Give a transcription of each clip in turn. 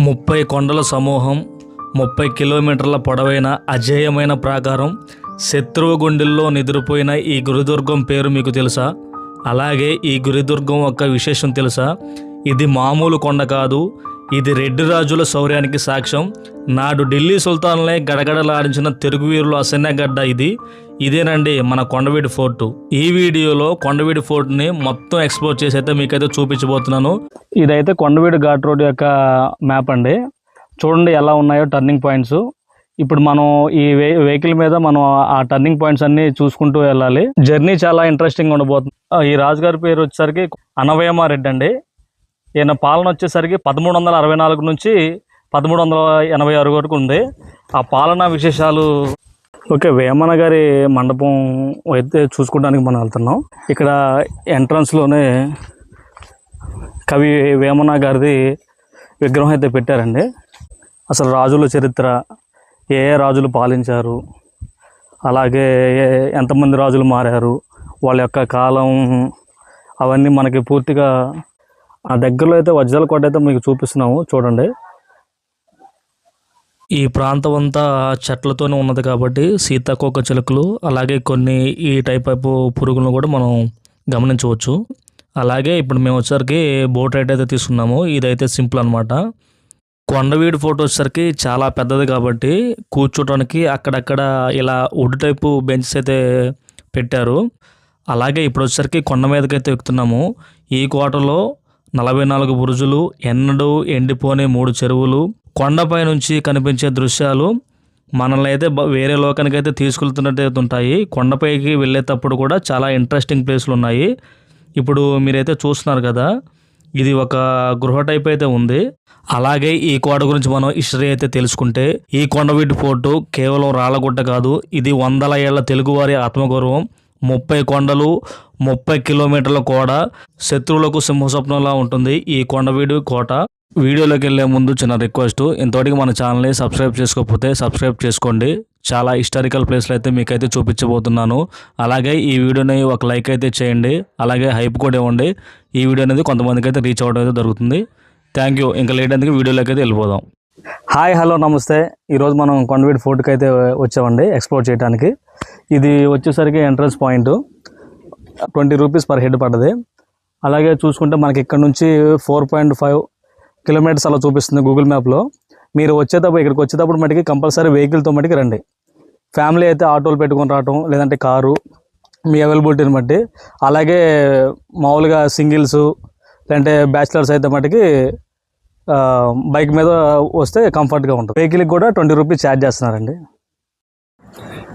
30 కొండల సమూహం, 30 కిలోమీటర్ల పొడవైన అజేయమైన ప్రాకారం, శత్రువు గుండెల్లో నిద్రపోయిన ఈ గురుదుర్గం పేరు మీకు తెలుసా? అలాగే ఈ గురుదుర్గం యొక్క విశేషం తెలుసా? ఇది మామూలు కొండ కాదు, ఇది రెడ్డి రాజుల శౌర్యానికి సాక్ష్యం. నాడు ఢిల్లీ సుల్తాన్లే గడగడలాడించిన తెలుగువీరుల అసన్నగడ్డ ఇదేనండి మన కొండవీటి ఫోర్టు. ఈ వీడియోలో కొండవీటి ఫోర్ట్ని మొత్తం ఎక్స్ప్లోర్ చేసి అయితే మీకైతే చూపించబోతున్నాను. ఇదైతే కొండవీటి ఘాట్ రోడ్ యొక్క మ్యాప్ అండి. చూడండి ఎలా ఉన్నాయో టర్నింగ్ పాయింట్స్. ఇప్పుడు మనం ఈ వెహికల్ మీద మనం ఆ టర్నింగ్ పాయింట్స్ అన్ని చూసుకుంటూ వెళ్ళాలి. జర్నీ చాలా ఇంట్రెస్టింగ్ ఉండబోతుంది. ఈ రాజుగారి పేరు వచ్చేసరికి అనవయమారెడ్డి అండి. ఈయన పాలన వచ్చేసరికి 1364 నుంచి 1386 వరకు ఉంది. ఆ పాలనా విశేషాలు. ఓకే, వేమన గారి మండపం అయితే చూసుకోవడానికి మనం వెళ్తున్నాం. ఇక్కడ ఎంట్రన్స్లోనే కవి వేమన గారిది విగ్రహం అయితే పెట్టారండి. అసలు రాజుల చరిత్ర, ఏ రాజులు పాలించారు, అలాగే ఎంతమంది రాజులు మారారు, వాళ్ళ యొక్క కాలం, అవన్నీ మనకి పూర్తిగా ఆ దగ్గరలో అయితే వజ్రాల కోట అయితే మీకు చూపిస్తున్నాము. చూడండి, ఈ ప్రాంతం అంతా చెట్లతోనే ఉన్నది కాబట్టి సీతాకోక చిలుకలు, అలాగే కొన్ని ఈ టైప్ పురుగులను కూడా మనం గమనించవచ్చు. అలాగే ఇప్పుడు మేము వచ్చేసరికి బోట్ రైడ్ అయితే తీసుకున్నాము. ఇదైతే సింపుల్ అనమాట. కొండవీడి ఫోటో వచ్చేసరికి చాలా పెద్దది కాబట్టి కూర్చోటానికి అక్కడక్కడ ఇలా వుడ్ టైపు బెంచెస్ అయితే పెట్టారు. అలాగే ఇప్పుడు వచ్చేసరికి కొండ మీదకి అయితే ఎక్కుతున్నాము. ఈ కోటలో 44 బురుజులు, ఎన్నడూ ఎండిపోని 3 చెరువులు, కొండపై నుంచి కనిపించే దృశ్యాలు మనల్ని అయితే వేరే లోకానికి అయితే తీసుకెళ్తున్నట్టు ఉంటాయి. కొండపైకి వెళ్ళేటప్పుడు కూడా చాలా ఇంట్రెస్టింగ్ ప్లేస్లు ఉన్నాయి. ఇప్పుడు మీరైతే చూస్తున్నారు కదా, ఇది ఒక గృహ టైప్ అయితే ఉంది. అలాగే ఈ కోట గురించి మనం హిస్టరీ అయితే తెలుసుకుంటే, ఈ కొండవీటి ఫోర్టు కేవలం రాళ్ళగుట్ట కాదు, ఇది 100 ఏళ్ల తెలుగువారి ఆత్మగౌరవం. 30 కొండలు, 30 కిలోమీటర్ల కోట, శత్రువులకు సింహస్వప్నంలా ఉంటుంది ఈ కొండవీడు కోట. వీడియోలోకి వెళ్ళే ముందు చిన్న రిక్వెస్ట్, ఇంతవరకు మన ఛానల్ని సబ్స్క్రైబ్ చేసుకోకపోతే సబ్స్క్రైబ్ చేసుకోండి. చాలా హిస్టారికల్ ప్లేస్లు అయితే మీకైతే చూపించబోతున్నాను. అలాగే ఈ వీడియోని ఒక లైక్ అయితే చేయండి, అలాగే హైప్ కూడా ఇవ్వండి. ఈ వీడియో అనేది కొంతమందికి అయితే రీచ్ అవ్వడం అయితే జరుగుతుంది. Thank you. ఇంకా లేట్ ఎందుకు వీడియోలోకి అయితే వెళ్ళిపోదాం. హాయ్, హలో, నమస్తే. ఈరోజు మనం కొండవీటి ఫోర్ట్కి అయితే వచ్చామండి ఎక్స్ప్లోర్ చేయడానికి. ఇది వచ్చేసరికి entrance point 20 rupees per head పడ్డది. అలాగే చూసుకుంటే మనకి ఇక్కడ నుంచి 4.5 కిలోమీటర్స్ అలా చూపిస్తుంది గూగుల్ మ్యాప్లో. మీరు ఇక్కడికి వచ్చేటప్పుడు మటుకి కంపల్సరీ వెహికల్తో మటుకి రండి. ఫ్యామిలీ అయితే ఆటోలు పెట్టుకొని రావటం, లేదంటే కారు, మీ అవైలబిలిటీని బట్టి. అలాగే మామూలుగా సింగిల్స్ లేదంటే బ్యాచిలర్స్ అయితే మటుకి బైక్ మీద వస్తే కంఫర్ట్గా ఉంటుంది. వెహికల్కి కూడా 20 రూపీస్ ఛార్జ్ చేస్తున్నారండి.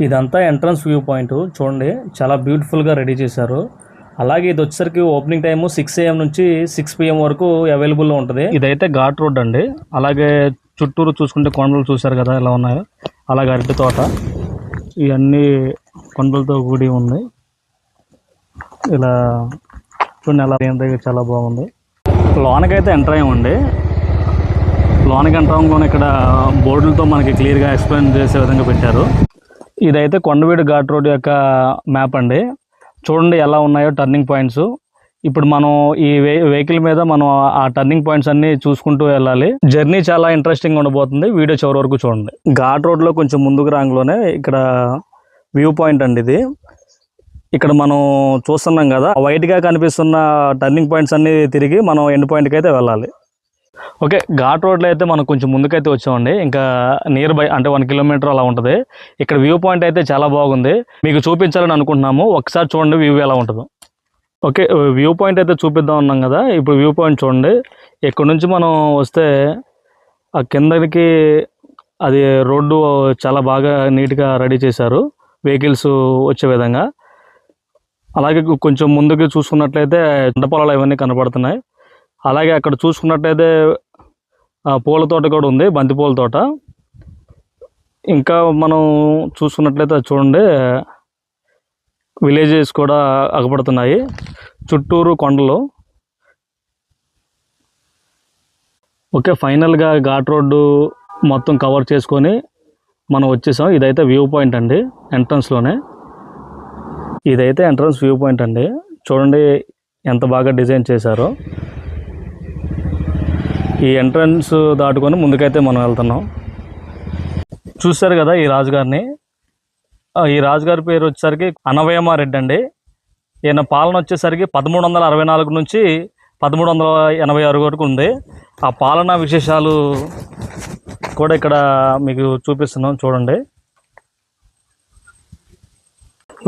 ఇదంతా ఎంట్రన్స్ వ్యూ పాయింట్. చూడండి, చాలా బ్యూటిఫుల్గా రెడీ చేశారు. అలాగే ఇది వచ్చేసరికి ఓపెనింగ్ టైము 6 AM నుంచి 6 PM వరకు అవైలబుల్లో ఉంటుంది. ఇదైతే ఘాట్ రోడ్ అండి. అలాగే చుట్టూరు చూసుకుంటే కొండలు చూశారు కదా ఎలా ఉన్నాయో, అలాగే అరటి తోట, ఇవన్నీ కొండలతో కూడి ఉంది. ఇలా చూడండి ఎలా చాలా బాగుంది. లోనకైతే ఎంటర్ అయ్యామండి. లోనకి ఎంటర్ అవ్వగానే ఇక్కడ బోర్డులతో మనకి క్లియర్గా ఎక్స్ప్లెయిన్ చేసే విధంగా పెట్టారు. ఇదైతే కొండవీటి ఘాట్ రోడ్ యొక్క మ్యాప్ అండి. చూడండి ఎలా ఉన్నాయో టర్నింగ్ పాయింట్స్. ఇప్పుడు మనం ఈ వెహికల్ మీద మనం ఆ టర్నింగ్ పాయింట్స్ అన్ని చూసుకుంటూ వెళ్ళాలి. జర్నీ చాలా ఇంట్రెస్టింగ్ ఉండబోతుంది. వీడియో చివరి వరకు చూడండి. ఘాట్ రోడ్లో కొంచెం ముందుకు రాంగ్లోనే ఇక్కడ వ్యూ పాయింట్ అండి. ఇది ఇక్కడ మనం చూస్తున్నాం కదా, వైట్గా కనిపిస్తున్న టర్నింగ్ పాయింట్స్ అన్ని తిరిగి మనం ఎండ్ పాయింట్కి అయితే వెళ్ళాలి. ఓకే, ఘాట్ రోడ్లో అయితే మనం కొంచెం ముందుకైతే వచ్చామండి. ఇంకా నియర్ బై అంటే 1 కిలోమీటర్ అలా ఉంటుంది. ఇక్కడ వ్యూ పాయింట్ అయితే చాలా బాగుంది, మీకు చూపించాలని అనుకుంటున్నాము. ఒకసారి చూడండి వ్యూ ఎలా ఉంటుందో. ఓకే, వ్యూ పాయింట్ అయితే చూపిద్దాం ఉన్నాం కదా. ఇప్పుడు వ్యూ పాయింట్ చూడండి. ఇక్కడ నుంచి మనం వస్తే ఆ కిందకి అది రోడ్డు చాలా బాగా నీట్గా రెడీ చేశారు వెహికల్స్ వచ్చే విధంగా. అలాగే కొంచెం ముందుకు చూసుకున్నట్లయితే పంట పొలాలు ఇవన్నీ కనపడుతున్నాయి. అలాగే అక్కడ చూసుకున్నట్లయితే పూల తోట కూడా ఉంది, బంతి పూల తోట. ఇంకా మనం చూసుకున్నట్లయితే చూడండి విలేజెస్ కూడా అగపడుతున్నాయి, చుట్టూరు కొండలు. ఓకే, ఫైనల్గా ఘాట్ రోడ్డు మొత్తం కవర్ చేసుకొని మనం వచ్చేసాం. ఇదైతే వ్యూ పాయింట్ అండి, ఎంట్రన్స్లోనే. ఇదైతే ఎంట్రన్స్ వ్యూ పాయింట్ అండి. చూడండి ఎంత బాగా డిజైన్ చేశారో. ఈ ఎంట్రన్స్ దాటుకొని ముందుకైతే మనం వెళ్తున్నాం. చూశారు కదా ఈ రాజుగారిని. ఈ రాజుగారి పేరు వచ్చేసరికి అనవయమారెడ్డి అండి. ఈయన పాలన వచ్చేసరికి 1364 నుంచి 1386 వరకు ఉంది. ఆ పాలనా విశేషాలు కూడా ఇక్కడ మీకు చూపిస్తున్నాం, చూడండి.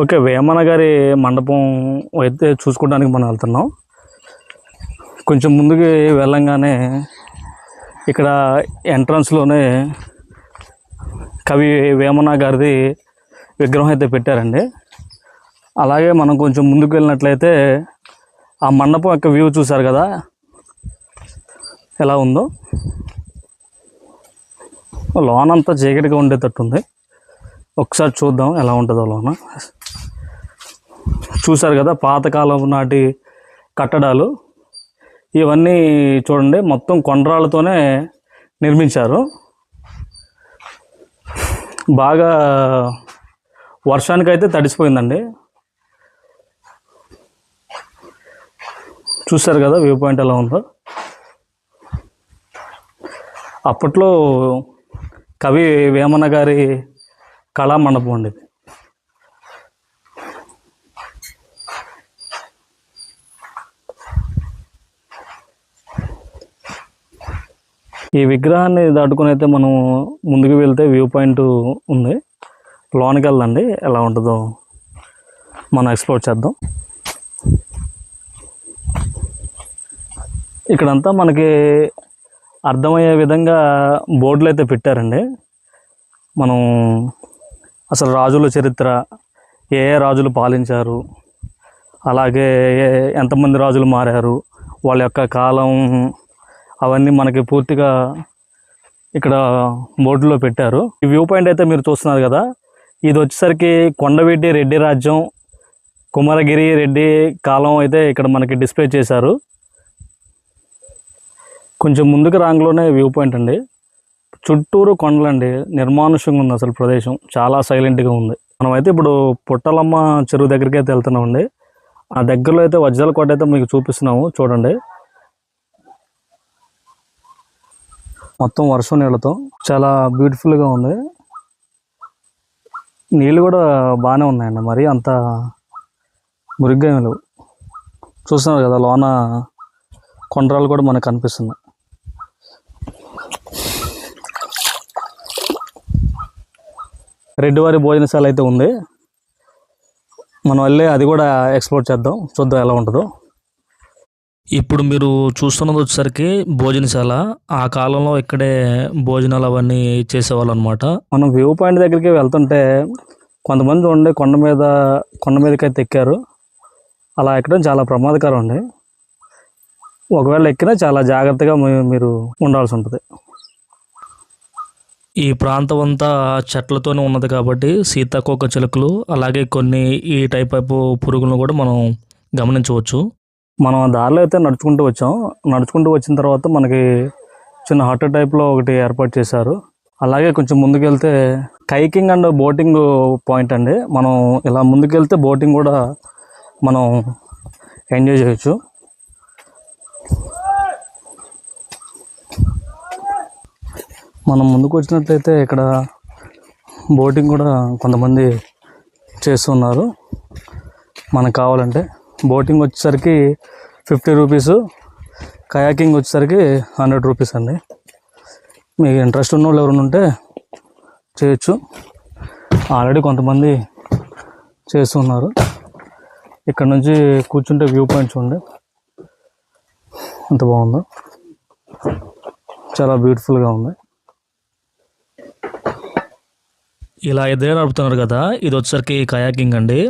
ఓకే, వేమన గారి మండపం అయితే చూసుకోవడానికి మనం వెళ్తున్నాం. కొంచెం ముందుకు వెళ్ళంగానే ఇక్కడ ఎంట్రన్స్లోనే కవి వేమన గారిది విగ్రహం అయితే పెట్టారండి. అలాగే మనం కొంచెం ముందుకు వెళ్ళినట్లయితే ఆ మండపం యొక్క వ్యూ చూసారు కదా ఎలా ఉందో. లోనంతా చీకటిగా ఉండేటట్టుంది. ఒకసారి చూద్దాం ఎలా ఉంటుందో లోన. చూసారు కదా పాతకాలం నాటి కట్టడాలు ఇవన్నీ చూడండి, మొత్తం కొండరాళ్ళతోనే నిర్మించారు. బాగా వర్షానికైతే తడిసిపోయిందండి. చూసారు కదా వ్యూ పాయింట్ ఎలా ఉందో. అప్పట్లో కవి వేమన గారి కళామండపం అండి. ఈ విగ్రహాన్ని దాటుకుని అయితే మనం ముందుకు వెళ్తే వ్యూ పాయింట్ ఉంది. లోనికి వెళ్దండి, ఎలా ఉంటుందో మనం ఎక్స్ప్లోర్ చేద్దాం. ఇక్కడంతా మనకి అర్థమయ్యే విధంగా బోర్డులు అయితే పెట్టారండి. మనం అసలు రాజుల చరిత్ర, ఏ ఏ రాజులు పాలించారు, అలాగే ఎంతమంది రాజులు మారారు, వాళ్ళ యొక్క కాలం, అవన్నీ మనకి పూర్తిగా ఇక్కడ బోర్డులో పెట్టారు. ఈ వ్యూ పాయింట్ అయితే మీరు చూస్తున్నారు కదా, ఇది వచ్చేసరికి కొండవీటి రెడ్డి రాజ్యం, కుమారగిరి రెడ్డి కాలం అయితే ఇక్కడ మనకి డిస్ప్లే చేశారు. కొంచెం ముందుకు రాంగ్లోనే వ్యూ పాయింట్ అండి. చుట్టూరు కొండలండి, నిర్మానుష్యంగా ఉంది అసలు ప్రదేశం, చాలా సైలెంట్గా ఉంది. మనమైతే ఇప్పుడు పుట్టలమ్మ చెరువు దగ్గరికి అయితే వెళ్తున్నామండి. ఆ దగ్గరలో అయితే వజ్రాల కోట అయితే మీకు చూపిస్తున్నాము, చూడండి. మొత్తం వర్షం నీళ్ళతో చాలా బ్యూటిఫుల్గా ఉంది. నీళ్ళు కూడా బాగానే ఉన్నాయండి, మరి అంత మురిగ్గా ఏమి లేవు. చూస్తున్నారు కదా లోన కొండరాలు కూడా మనకు కనిపిస్తుంది. రెడ్డివారి భోజనశాల అయితే ఉంది, మనం వెళ్ళి అది కూడా ఎక్స్ప్లోర్ చేద్దాం, చూద్దాం ఎలా ఉంటుందో. ఇప్పుడు మీరు చూస్తున్నది వచ్చేసరికి భోజనశాల. ఆ కాలంలో ఇక్కడే భోజనాలు అవన్నీ చేసేవాళ్ళు అనమాట. మనం వ్యూ పాయింట్ దగ్గరికి వెళ్తుంటే కొంతమంది చూడండి కొండ మీదకైతే ఎక్కారు. అలా ఎక్కడం చాలా ప్రమాదకరం అండి. ఒకవేళ ఎక్కినా చాలా జాగ్రత్తగా మీరు ఉండాల్సి ఉంటుంది. ఈ ప్రాంతం అంతా చెట్లతోనే ఉన్నది కాబట్టి సీతాకోక చిలుకలు, అలాగే కొన్ని ఈ టైప్ పురుగులను కూడా మనం గమనించవచ్చు. మనం దారిలో అయితే నడుచుకుంటూ వచ్చిన తర్వాత మనకి చిన్న హట్ టైప్లో ఒకటి ఏర్పాటు చేశారు. అలాగే కొంచెం ముందుకెళ్తే కైకింగ్ అండ్ బోటింగ్ పాయింట్ అండి. మనం ఇలా ముందుకెళ్తే బోటింగ్ కూడా మనం ఎంజాయ్ చేయొచ్చు. మనం ముందుకు వచ్చినట్లయితే ఇక్కడ బోటింగ్ కూడా కొంతమంది చేస్తున్నారు. మనకు కావాలంటే బోటింగ్ వచ్చేసరికి 50 రూపీస్, కయాకింగ్ వచ్చేసరికి 100 రూపీస్ అండి. మీకు ఇంట్రెస్ట్ ఉన్న వాళ్ళు ఎవరైనా ఉంటే చేయొచ్చు. ఆల్రెడీ కొంతమంది చేస్తున్నారు. ఇక్కడ నుంచి కూర్చుంటే వ్యూ పాయింట్ చూడండి ఎంత బాగుందో, చాలా బ్యూటిఫుల్గా ఉంది. ఇలా ఎదురే నడుపుతున్నారు కదా, ఇది వచ్చేసరికి కయాకింగ్ అండి.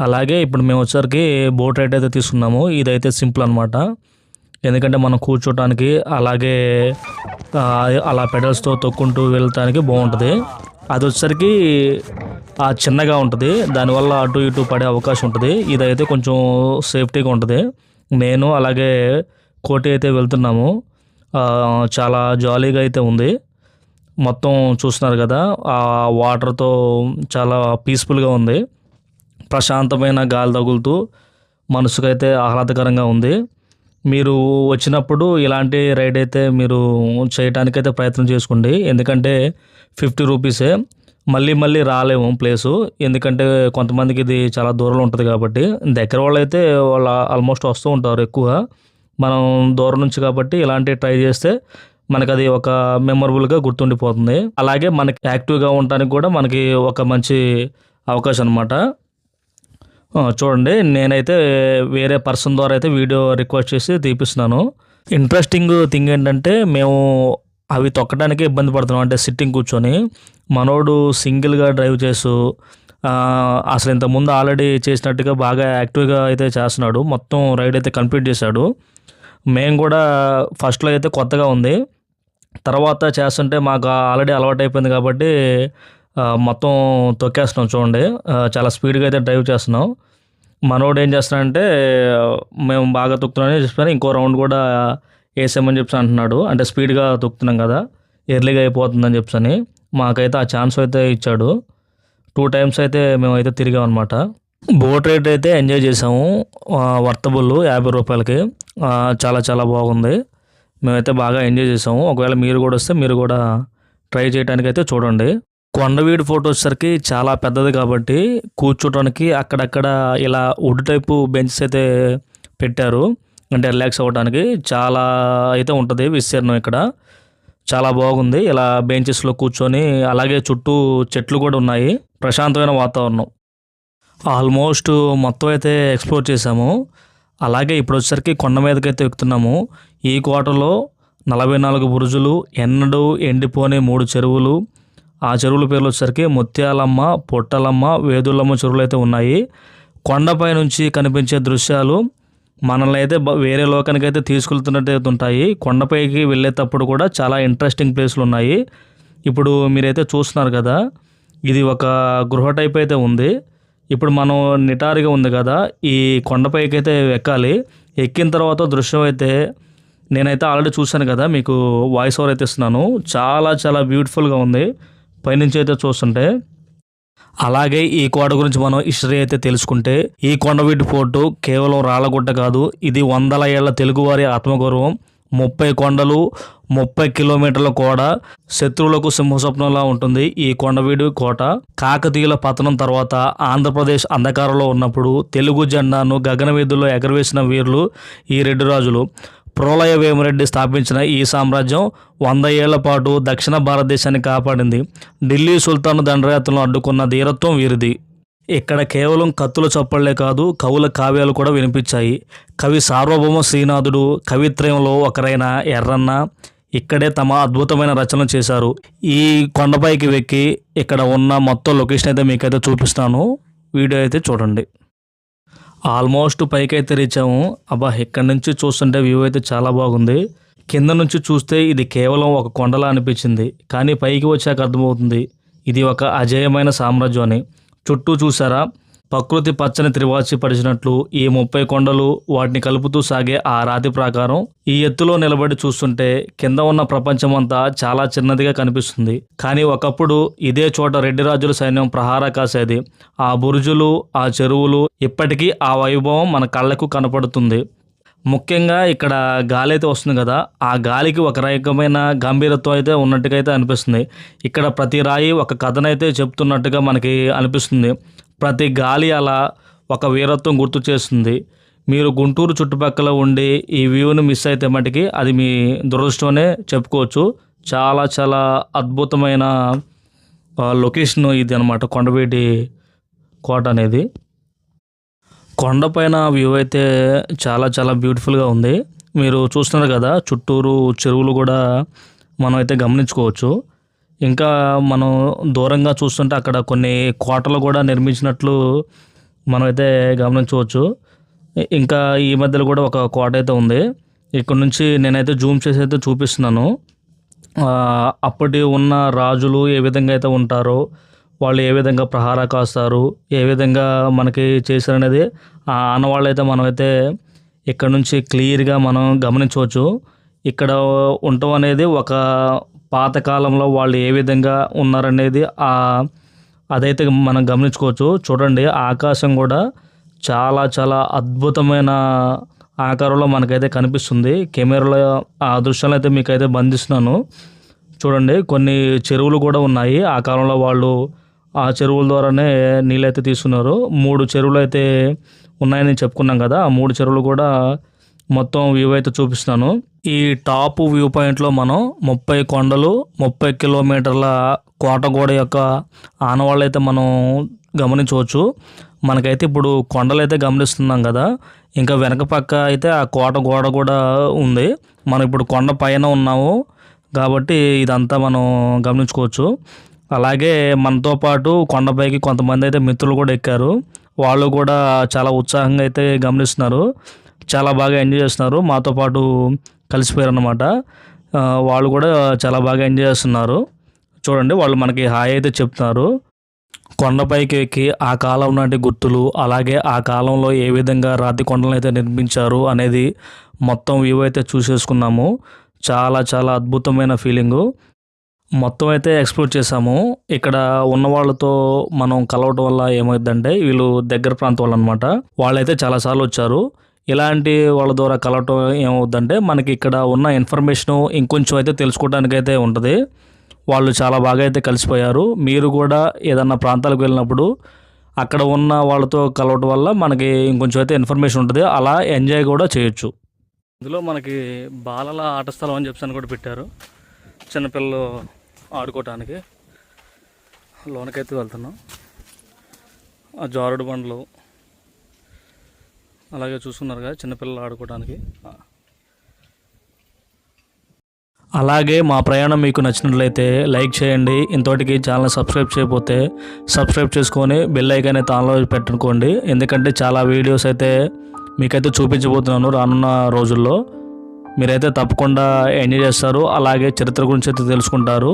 అలాగే ఇప్పుడు మేము వచ్చేసరికి బోట్ రైడ్ అయితే తీసుకున్నాము. ఇదైతే సింపుల్ అనమాట, ఎందుకంటే మనం కూర్చోటానికి అలాగే అలా పెడల్స్తో తొక్కుంటూ వెళ్ళటానికి బాగుంటుంది. అది వచ్చేసరికి చిన్నగా ఉంటుంది, దానివల్ల అటు ఇటు పడే అవకాశం ఉంటుంది. ఇదైతే కొంచెం సేఫ్టీగా ఉంటుంది. నేను అలాగే కోటి అయితే వెళ్తున్నాము. చాలా జాలీగా అయితే ఉంది. మొత్తం చూస్తున్నారు కదా, ఆ వాటర్తో చాలా పీస్ఫుల్గా ఉంది. ప్రశాంతమైన గాలి తగులుతూ మనసుకైతే ఆహ్లాదకరంగా ఉంది. మీరు వచ్చినప్పుడు ఇలాంటి రైడ్ అయితే మీరు చేయటానికైతే ప్రయత్నం చేసుకోండి. ఎందుకంటే 50 రూపీసే. మళ్ళీ మళ్ళీ రాలేము ప్లేసు. ఎందుకంటే కొంతమందికి ఇది చాలా దూరంలో ఉంటుంది కాబట్టి. దగ్గర వాళ్ళైతే వాళ్ళు ఆల్మోస్ట్ వస్తూ ఉంటారు ఎక్కువ. మనం దూరం నుంచి కాబట్టి ఇలాంటివి ట్రై చేస్తే మనకది ఒక మెమరబుల్‌గా గుర్తుండిపోతుంది. అలాగే మనకి యాక్టివ్‌గా ఉండటానికి కూడా మనకి ఒక మంచి అవకాశం అనమాట. చూడండి నేనైతే వేరే పర్సన్ ద్వారా అయితే వీడియో రిక్వెస్ట్ చేసి తీపిస్తున్నాను. ఇంట్రెస్టింగ్ థింగ్ ఏంటంటే మేము అవి తొక్కడానికి ఇబ్బంది పడుతున్నాం. అంటే సిట్టింగ్ కూర్చొని. మనోడు సింగిల్‌గా డ్రైవ్ చేస్తూ అసలు ఇంతకుముందు ఆల్రెడీ చేసినట్టుగా బాగా యాక్టివ్‌గా అయితే చేస్తున్నాడు. మొత్తం రైడ్ అయితే కంప్లీట్ చేశాడు. మేము కూడా ఫస్ట్‌లో అయితే కొత్తగా ఉంది. తర్వాత చేస్తుంటే మాకు ఆల్రెడీ అలవాటైపోయింది కాబట్టి మొత్తం తొక్కేస్తున్నాం చూడండి. చాలా స్పీడ్‌గా అయితే డ్రైవ్ చేస్తున్నాం. మనోడు ఏం చేస్తున్నాడంటే మేము బాగా తొక్కుతున్నామని చెప్పని ఇంకో రౌండ్ కూడా ఏసామని చెప్పి అంటున్నాడు. అంటే స్పీడ్‌గా తొక్కుతున్నాం కదా! ఎర్లీగా అయిపోతుందని చెప్పని. మాకైతే ఆ ఛాన్స్ అయితే ఇచ్చాడు. 2 టైమ్స్ అయితే మేమైతే తిరిగామనమాట. బోట్ రైడ్ అయితే ఎంజాయ్ చేసాము. వర్తబుల్ రూ. 50కి. చాలా చాలా బాగుంది. మేమైతే బాగా ఎంజాయ్ చేసాము. ఒకవేళ మీరు కూడా వస్తే మీరు కూడా ట్రై చేయడానికైతే చూడండి. కొండవీడు ఫోటో వచ్చేసరికి చాలా పెద్దది కాబట్టి కూర్చోటానికి అక్కడక్కడ ఇలా వుడ్ టైపు బెంచెస్ అయితే పెట్టారు. అంటే రిలాక్స్ అవ్వడానికి చాలా అయితే ఉంటుంది విస్తీర్ణం ఇక్కడ. చాలా బాగుంది. ఇలా బెంచెస్‌లో కూర్చొని అలాగే చుట్టూ చెట్లు కూడా ఉన్నాయి. ప్రశాంతమైన వాతావరణం. ఆల్మోస్ట్ మొత్తం అయితే ఎక్స్‌ప్లోర్ చేసాము. అలాగే ఇప్పుడు వచ్చేసరికి కొండ మీదకైతే ఎక్కుతున్నాము. ఈ కోటలో 44 బురుజులు, ఎన్నడూ ఎండిపోని 3 చెరువులు. ఆ చెరువుల పేర్లు వచ్చేసరికి ముత్యాలమ్మ, పొట్టలమ్మ, వేదులమ్మ చెరువులు అయితే ఉన్నాయి. కొండపై నుంచి కనిపించే దృశ్యాలు మనల్ని అయితే వేరే లోకానికి అయితే తీసుకెళ్తున్నట్టు ఉంటాయి. కొండపైకి వెళ్ళేటప్పుడు కూడా చాలా ఇంట్రెస్టింగ్ ప్లేస్లు ఉన్నాయి. ఇప్పుడు మీరైతే చూస్తున్నారు కదా, ఇది ఒక గృహ టైప్ అయితే ఉంది. ఇప్పుడు మనం నిటారుగా ఉంది కదా, ఈ కొండపైకి అయితే ఎక్కాలి. ఎక్కిన తర్వాత దృశ్యం అయితే నేనైతే ఆల్రెడీ చూశాను కదా, మీకు వాయిస్ ఓవర్ అయితే ఇస్తున్నాను. చాలా చాలా బ్యూటిఫుల్గా ఉంది పైనుంచి అయితే చూస్తుంటే. అలాగే ఈ కోట గురించి మనం హిస్టరీ అయితే తెలుసుకుంటే, ఈ కొండవీటి ఫోర్టు కేవలం రాళ్ళగుట్ట కాదు, ఇది 100 ఏళ్ల తెలుగువారి ఆత్మగౌరవం. 30 కొండలు, 30 కిలోమీటర్ల కోట, శత్రువులకు సింహస్వప్నంలా ఉంటుంది ఈ కొండవీడు కోట. కాకతీయుల పతనం తర్వాత ఆంధ్రప్రదేశ్ అంధకారంలో ఉన్నప్పుడు తెలుగు జెండాను గగనవీధుల్లో ఎగరవేసిన వీరులు ఈ రెడ్డి రాజులు. ప్రోలయ వేమిరెడ్డి స్థాపించిన ఈ సామ్రాజ్యం 100 ఏళ్ల పాటు దక్షిణ భారతదేశాన్ని కాపాడింది. ఢిల్లీ సుల్తాను దండయాత్రలను అడ్డుకున్న ధీరత్వం వీరిది. ఇక్కడ కేవలం కత్తుల చప్పళ్లే కాదు, కవుల కావ్యాలు కూడా వినిపించాయి. కవి సార్వభౌమ శ్రీనాథుడు, కవిత్రయంలో ఒకరైన ఎర్రన్న ఇక్కడే తమ అద్భుతమైన రచనలు చేశారు. ఈ కొండపైకి వెక్కి ఇక్కడ ఉన్న మొత్తం లొకేషన్ అయితే మీకైతే చూపిస్తాను. వీడియో అయితే చూడండి. ఆల్మోస్ట్ పైకి అయితే రీచాము. అబ్బా, ఇక్కడ నుంచి చూస్తుంటే వ్యూ అయితే చాలా బాగుంది. కింద నుంచి చూస్తే ఇది కేవలం ఒక కొండలా అనిపించింది. కానీ పైకి వచ్చాక అర్థమవుతుంది ఇది ఒక అజేయమైన సామ్రాజ్యం అని. చుట్టూ చూసారా, ప్రకృతి పచ్చని త్రివాచి పరిచినట్లు ఈ 30 కొండలు వాటిని కలుపుతూ సాగే ఆ రాతి ప్రాకారం. ఈ ఎత్తులో నిలబడి చూస్తుంటే కింద ఉన్న ప్రపంచం అంతా చాలా చిన్నదిగా కనిపిస్తుంది. కానీ ఒకప్పుడు ఇదే చోట రెడ్డి రాజుల సైన్యం ప్రహార కాసేది. ఆ బురుజులు, ఆ చెరువులు, ఇప్పటికీ ఆ వైభవం మన కళ్ళకు కనపడుతుంది. ముఖ్యంగా ఇక్కడ గాలి అయితే వస్తుంది కదా, ఆ గాలికి ఒక రకమైన గంభీరత్వం అయితే ఉన్నట్టుగా అయితే అనిపిస్తుంది. ఇక్కడ ప్రతి రాయి ఒక కథనైతే చెప్తున్నట్టుగా మనకి అనిపిస్తుంది. ప్రతి గాలి అలా ఒక వీరత్వం గుర్తు చేస్తుంది. మీరు గుంటూరు చుట్టుపక్కల ఉండి ఈ వ్యూని మిస్ అయితే మటుకి అది మీ దురదృష్టమనే చెప్పుకోవచ్చు. చాలా చాలా అద్భుతమైన లొకేషన్ ఇది అనమాట కొండవీటి కోట అనేది. కొండపైన వ్యూ అయితే చాలా చాలా బ్యూటిఫుల్గా ఉంది. మీరు చూస్తున్నారు కదా, చుట్టూరు చెరువులు కూడా మనం అయితే గమనించుకోవచ్చు. ఇంకా మనం దూరంగా చూస్తుంటే అక్కడ కొన్ని కోటలు కూడా నిర్మించినట్లు మనమైతే గమనించవచ్చు. ఇంకా ఈ మధ్యలో కూడా ఒక కోట అయితే ఉంది. ఇక్కడ నుంచి నేనైతే జూమ్ చేసి అయితే చూపిస్తున్నాను. అప్పటి ఉన్న రాజులు ఏ విధంగా అయితే ఉంటారో, వాళ్ళు ఏ విధంగా ప్రహార కాస్తారు, ఏ విధంగా మనకి చేశారనేది ఆ ఆనవాళ్ళు అయితే మనమైతే ఇక్కడ నుంచి క్లియర్గా మనం గమనించవచ్చు. ఇక్కడ ఉండటం అనేది ఒక పాతకాలంలో వాళ్ళు ఏ విధంగా ఉన్నారనేది అదైతే మనం గమనించుకోవచ్చు. చూడండి, ఆకాశం కూడా చాలా చాలా అద్భుతమైన ఆకారంలో మనకైతే కనిపిస్తుంది. కెమెరాలో ఆ దృశ్యాలు అయితే మీకైతే బంధిస్తున్నాను. చూడండి, కొన్ని చెరువులు కూడా ఉన్నాయి. ఆ కాలంలో వాళ్ళు ఆ చెరువుల ద్వారానే నీళ్ళైతే తీసుకున్నారు. 3 చెరువులు అయితే ఉన్నాయని చెప్పుకున్నాం కదా, ఆ 3 చెరువులు కూడా మొత్తం వ్యూ అయితే చూపిస్తున్నాను. ఈ టాప్ వ్యూ పాయింట్లో మనం 30 కొండలు, 30 కిలోమీటర్ల కోటగోడ యొక్క ఆనవాళ్ళు అయితే మనం గమనించవచ్చు. మనకైతే ఇప్పుడు కొండలు అయితే గమనిస్తున్నాం కదా, ఇంకా వెనక పక్క అయితే ఆ కోట గోడ కూడా ఉంది. మనం ఇప్పుడు కొండ పైన ఉన్నాము కాబట్టి ఇదంతా మనం గమనించుకోవచ్చు. అలాగే మనతో పాటు కొండపైకి కొంతమంది అయితే మిత్రులు కూడా ఎక్కారు. వాళ్ళు కూడా చాలా ఉత్సాహంగా అయితే గమనిస్తున్నారు. చాలా బాగా ఎంజాయ్ చేస్తున్నారు. మాతో పాటు కలిసిపోయారు అన్నమాట. వాళ్ళు కూడా చాలా బాగా ఎంజాయ్ చేస్తున్నారు. చూడండి, వాళ్ళు మనకి హాయ్ అయితే చెప్తున్నారు. కొండపైకి ఎక్కి ఆ కాలం నాటి గుర్తులు, అలాగే ఆ కాలంలో ఏ విధంగా రాతి కొండలను అయితే నిర్మించారు అనేది మొత్తం వ్యూ అయితే చూసేసుకున్నాము. చాలా చాలా అద్భుతమైన ఫీలింగు. మొత్తం అయితే ఎక్స్ప్లోర్ చేసాము. ఇక్కడ ఉన్న వాళ్ళతో మనం కలవటం వల్ల ఏమైందంటే, వీళ్ళు దగ్గర ప్రాంతం వాళ్ళు అనమాట. వాళ్ళైతే చాలాసార్లు వచ్చారు. ఇలాంటి వాళ్ళ ద్వారా కలవటం ఏమవుద్దంటే, మనకి ఇక్కడ ఉన్న ఇన్ఫర్మేషన్ ఇంకొంచెం అయితే తెలుసుకోవడానికి అయితే ఉంటుంది. వాళ్ళు చాలా బాగా అయితే కలిసిపోయారు. మీరు కూడా ఏదన్నా ప్రాంతాలకు వెళ్ళినప్పుడు అక్కడ ఉన్న వాళ్ళతో కలవటం వల్ల మనకి ఇంకొంచెం అయితే ఇన్ఫర్మేషన్ ఉంటుంది. అలా ఎంజాయ్ కూడా చేయొచ్చు. ఇందులో మనకి బాలల ఆట స్థలం అని చెప్పి కూడా పెట్టారు. చిన్నపిల్లలు ఆడుకోవటానికి. లోనకైతే వెళ్తున్నాం. ఆ జారుడు బండ్లు అలాగే చూస్తున్నారు కదా, చిన్నపిల్లలు ఆడుకోవడానికి. అలాగే మా ప్రయాణం మీకు నచ్చినట్లయితే లైక్ చేయండి. ఇంతటికి ఛానల్ సబ్స్క్రైబ్ చేయకపోతే సబ్స్క్రైబ్ చేసుకొని బెల్ ఐకాన్ అయితే ఆన్లో పెట్టుకోండి. ఎందుకంటే చాలా వీడియోస్ అయితే మీకైతే చూపించబోతున్నాను రానున్న రోజుల్లో. మీరైతే తప్పకుండా ఎంజాయ్ చేస్తారు. అలాగే చరిత్ర గురించి అయితే తెలుసుకుంటారు.